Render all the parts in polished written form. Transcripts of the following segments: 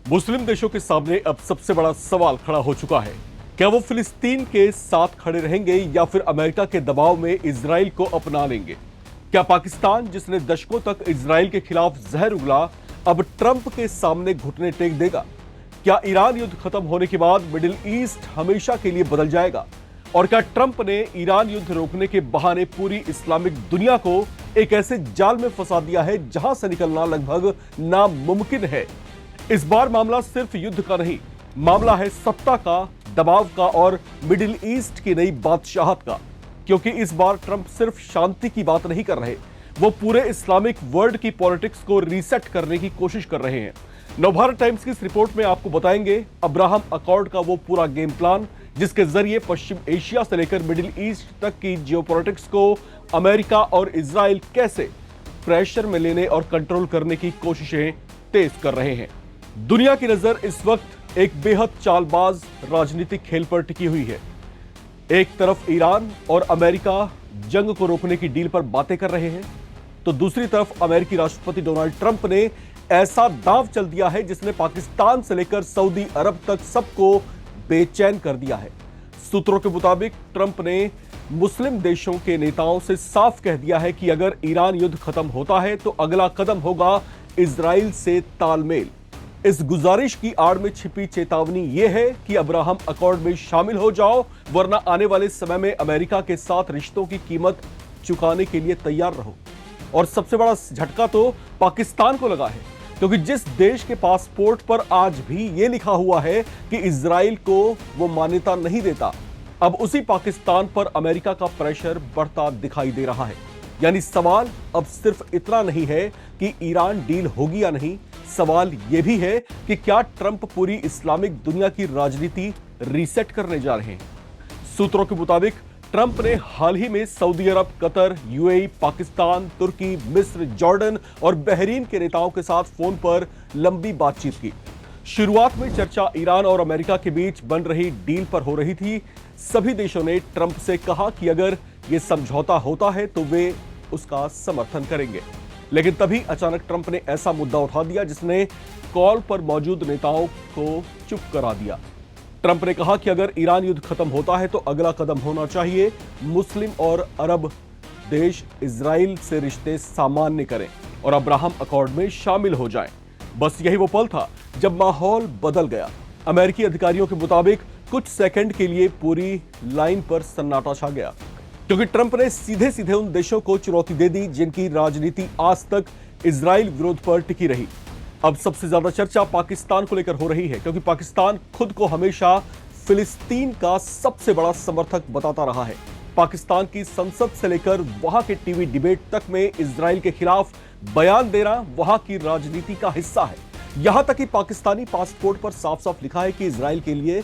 मुस्लिम देशों के सामने अब सबसे बड़ा सवाल खड़ा हो चुका है। क्या वो फिलिस्तीन के साथ खड़े रहेंगे या फिर अमेरिका के दबाव में इजराइल को अपना लेंगे? क्या पाकिस्तान, जिसने दशकों तक इजराइल के खिलाफ जहर उगला, अब ट्रंप के सामने घुटने टेक देगा? क्या ईरान युद्ध खत्म होने के बाद मिडिल ईस्ट हमेशा के लिए बदल जाएगा? और क्या ट्रंप ने ईरान युद्ध रोकने के बहाने पूरी इस्लामिक दुनिया को एक ऐसे जाल में फंसा दिया है जहां से निकलना लगभग नामुमकिन है? इस बार मामला सिर्फ युद्ध का नहीं, मामला है सत्ता का, दबाव का और मिडिल ईस्ट की नई बादशाहत का। क्योंकि इस बार ट्रंप सिर्फ शांति की बात नहीं कर रहे, वो पूरे इस्लामिक वर्ल्ड की पॉलिटिक्स को रीसेट करने की कोशिश कर रहे हैं। नवभारत टाइम्स की इस रिपोर्ट में आपको बताएंगे अब्राहम अकॉर्ड का वो पूरा गेम प्लान जिसके जरिए पश्चिम एशिया से लेकर मिडिल ईस्ट तक की जियोपॉलिटिक्स को अमेरिका और इजराइल कैसे प्रेशर में लेने और कंट्रोल करने की कोशिशें तेज कर रहे हैं। दुनिया की नजर इस वक्त एक बेहद चालबाज राजनीतिक खेल पर टिकी हुई है। एक तरफ ईरान और अमेरिका जंग को रोकने की डील पर बातें कर रहे हैं, तो दूसरी तरफ अमेरिकी राष्ट्रपति डोनाल्ड ट्रंप ने ऐसा दांव चल दिया है जिसने पाकिस्तान से लेकर सऊदी अरब तक सबको बेचैन कर दिया है। सूत्रों के मुताबिक ट्रंप ने मुस्लिम देशों के नेताओं से साफ कह दिया है कि अगर ईरान युद्ध खत्म होता है तो अगला कदम होगा इजराइल से तालमेल। इस गुजारिश की आड़ में छिपी चेतावनी यह है कि अब्राहम अकॉर्ड में शामिल हो जाओ, वरना आने वाले समय में अमेरिका के साथ रिश्तों की कीमत चुकाने के लिए तैयार रहो। और सबसे बड़ा झटका तो पाकिस्तान को लगा है, क्योंकि जिस देश के पासपोर्ट पर आज भी यह लिखा हुआ है कि इजराइल को वो मान्यता नहीं देता, अब उसी पाकिस्तान पर अमेरिका का प्रेशर बढ़ता दिखाई दे रहा है। यानी सवाल अब सिर्फ इतना नहीं है कि ईरान डील होगी या नहीं, सवाल यह भी है कि क्या ट्रंप पूरी इस्लामिक दुनिया की राजनीति रीसेट करने जा रहे हैं। सूत्रों के मुताबिक ट्रंप ने हाल ही में सऊदी अरब, कतर, यूएई, पाकिस्तान, तुर्की, मिस्र, जॉर्डन और बहरीन के नेताओं के साथ फोन पर लंबी बातचीत की। शुरुआत में चर्चा ईरान और अमेरिका के बीच बन रही डील पर हो रही थी। सभी देशों ने ट्रंप से कहा कि अगर यह समझौता होता है तो वे उसका समर्थन करेंगे। लेकिन तभी अचानक ट्रंप ने ऐसा मुद्दा उठा दिया जिसने कॉल पर मौजूद नेताओं को चुप करा दिया। ट्रंप ने कहा कि अगर ईरान युद्ध खत्म होता है तो अगला कदम होना चाहिए मुस्लिम और अरब देश इजराइल से रिश्ते सामान्य करें और अब्राहम अकॉर्ड में शामिल हो जाएं। बस यही वो पल था जब माहौल बदल गया। अमेरिकी अधिकारियों के मुताबिक कुछ सेकंड के लिए पूरी लाइन पर सन्नाटा छा गया, क्योंकि ट्रंप ने सीधे सीधे उन देशों को चुनौती दे दी जिनकी राजनीति आज तक इजराइल विरोध पर टिकी रही। अब सबसे ज्यादा चर्चा पाकिस्तान को लेकर हो रही है, क्योंकि पाकिस्तान खुद को हमेशा फिलिस्तीन का सबसे बड़ा समर्थक बताता रहा है। पाकिस्तान की संसद से लेकर वहां के टीवी डिबेट तक में इजराइल के खिलाफ बयान देना वहां की राजनीति का हिस्सा है। यहां तक कि पाकिस्तानी पासपोर्ट पर साफ साफ लिखा है कि इजराइल के लिए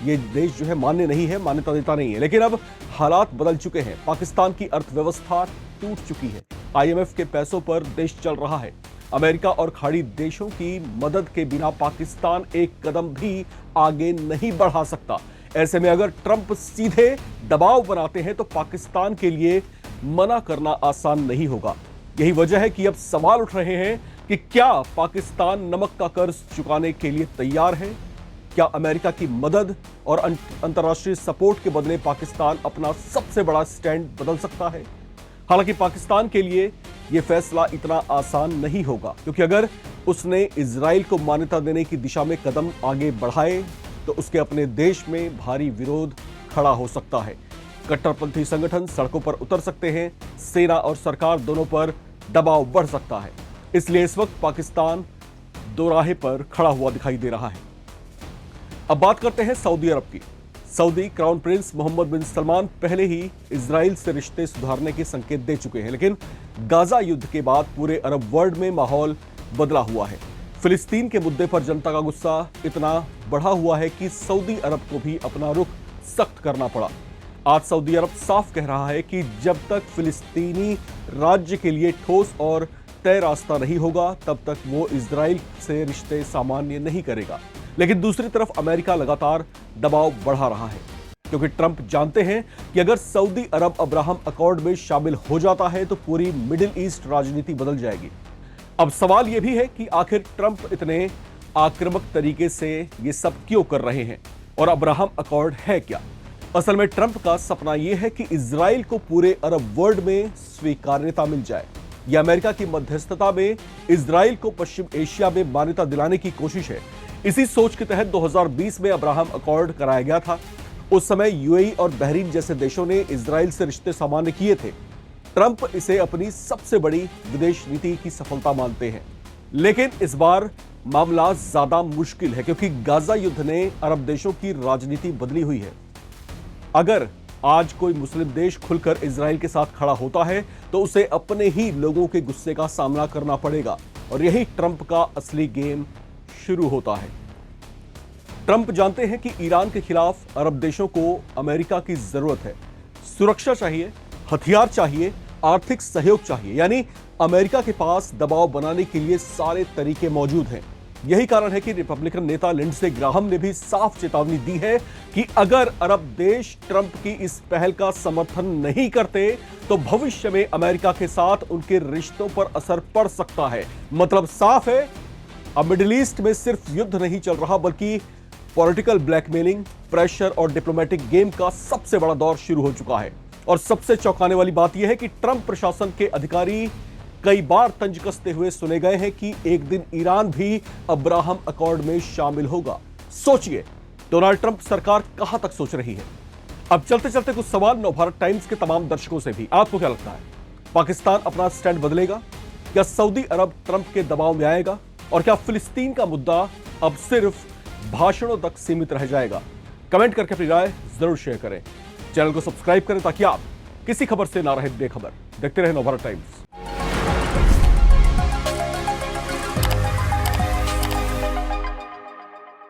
ये देश जो है मान्य नहीं है, मान्यता देता नहीं है। लेकिन अब हालात बदल चुके हैं। पाकिस्तान की अर्थव्यवस्था टूट चुकी है। आईएमएफ के पैसों पर देश चल रहा है। अमेरिका और खाड़ी देशों की मदद के बिना पाकिस्तान एक कदम भी आगे नहीं बढ़ा सकता। ऐसे में अगर ट्रंप सीधे दबाव बनाते हैं तो पाकिस्तान के लिए मना करना आसान नहीं होगा। यही वजह है कि अब सवाल उठ रहे हैं कि क्या पाकिस्तान नमक का कर्ज चुकाने के लिए तैयार है? क्या अमेरिका की मदद और अंतर्राष्ट्रीय सपोर्ट के बदले पाकिस्तान अपना सबसे बड़ा स्टैंड बदल सकता है? हालांकि पाकिस्तान के लिए यह फैसला इतना आसान नहीं होगा, क्योंकि अगर उसने इजराइल को मान्यता देने की दिशा में कदम आगे बढ़ाए तो उसके अपने देश में भारी विरोध खड़ा हो सकता है। कट्टरपंथी संगठन सड़कों पर उतर सकते हैं, सेना और सरकार दोनों पर दबाव बढ़ सकता है। इसलिए इस वक्त पाकिस्तान दोराहे पर खड़ा हुआ दिखाई दे रहा है। अब बात करते हैं सऊदी अरब की। सऊदी क्राउन प्रिंस मोहम्मद बिन सलमान पहले ही इजराइल से रिश्ते सुधारने के संकेत दे चुके हैं, लेकिन गाजा युद्ध के बाद पूरे अरब वर्ल्ड में माहौल बदला हुआ है। फिलिस्तीन के मुद्दे पर जनता का गुस्सा इतना बढ़ा हुआ है कि सऊदी अरब को भी अपना रुख सख्त करना पड़ा। आज सऊदी अरब साफ कह रहा है कि जब तक फिलिस्तीनी राज्य के लिए ठोस और तय रास्ता नहीं होगा तब तक वो इजराइल से रिश्ते सामान्य नहीं करेगा। लेकिन दूसरी तरफ अमेरिका लगातार दबाव बढ़ा रहा है, क्योंकि ट्रंप जानते हैं कि अगर सऊदी अरब अब्राहम अकॉर्ड में शामिल हो जाता है तो पूरी मिडिल ईस्ट राजनीति बदल जाएगी। अब सवाल यह भी है कि आखिर ट्रंप इतने आक्रामक तरीके से ये सब क्यों कर रहे हैं और अब्राहम अकॉर्ड है क्या? असल में ट्रंप का सपना यह है कि इजराइल को पूरे अरब वर्ल्ड में स्वीकार्यता मिल जाए। यह अमेरिका की मध्यस्थता में इजराइल को पश्चिम एशिया में मान्यता दिलाने की कोशिश है। इसी सोच के तहत 2020 में अब्राहम अकॉर्ड कराया गया था। उस समय यूएई और बहरीन जैसे देशों ने इजराइल से रिश्ते सामान्य किए थे। ट्रंप इसे अपनी सबसे बड़ी विदेश नीति की सफलता मानते हैं। लेकिन इस बार मामला ज्यादा मुश्किल है क्योंकि गाजा युद्ध ने अरब देशों की राजनीति बदली हुई है। अगर आज कोई मुस्लिम देश खुलकर इजराइल के साथ खड़ा होता है तो उसे अपने ही लोगों के गुस्से का सामना करना पड़ेगा और यही ट्रंप का असली गेम शुरू होता है। ट्रंप जानते हैं कि ईरान के खिलाफ अरब देशों को अमेरिका की जरूरत है। सुरक्षा चाहिए, हथियार चाहिए, आर्थिक सहयोग चाहिए, यानी अमेरिका के पास दबाव बनाने के लिए सारे तरीके मौजूद हैं। यही कारण है कि रिपब्लिकन नेता लिंडसे ग्राहम ने भी साफ चेतावनी दी है कि अगर अरब देश ट्रंप की इस पहल का समर्थन नहीं करते तो भविष्य में अमेरिका के साथ उनके रिश्तों पर असर पड़ सकता है। मतलब साफ है, अब मिडिल ईस्ट में सिर्फ युद्ध नहीं चल रहा बल्कि पॉलिटिकल ब्लैकमेलिंग, प्रेशर और डिप्लोमेटिक गेम का सबसे बड़ा दौर शुरू हो चुका है। और सबसे चौंकाने वाली बात यह है कि ट्रंप प्रशासन के अधिकारी कई बार तंज कसते हुए सुने गए हैं कि एक दिन ईरान भी अब्राहम अकॉर्ड में शामिल होगा। सोचिए, डोनाल्ड ट्रंप सरकार कहां तक सोच रही है। अब चलते चलते कुछ सवाल नवभारत टाइम्स के तमाम दर्शकों से भी। आपको क्या लगता है, पाकिस्तान अपना स्टैंड बदलेगा? क्या सऊदी अरब ट्रंप के दबाव में आएगा? और क्या फिलिस्तीन का मुद्दा अब सिर्फ भाषणों तक सीमित रह जाएगा? कमेंट करके अपनी राय जरूर शेयर करें। चैनल को सब्सक्राइब करें ताकि आप किसी खबर से ना रहे बेखबर। देखते रहे नवभारत टाइम्स।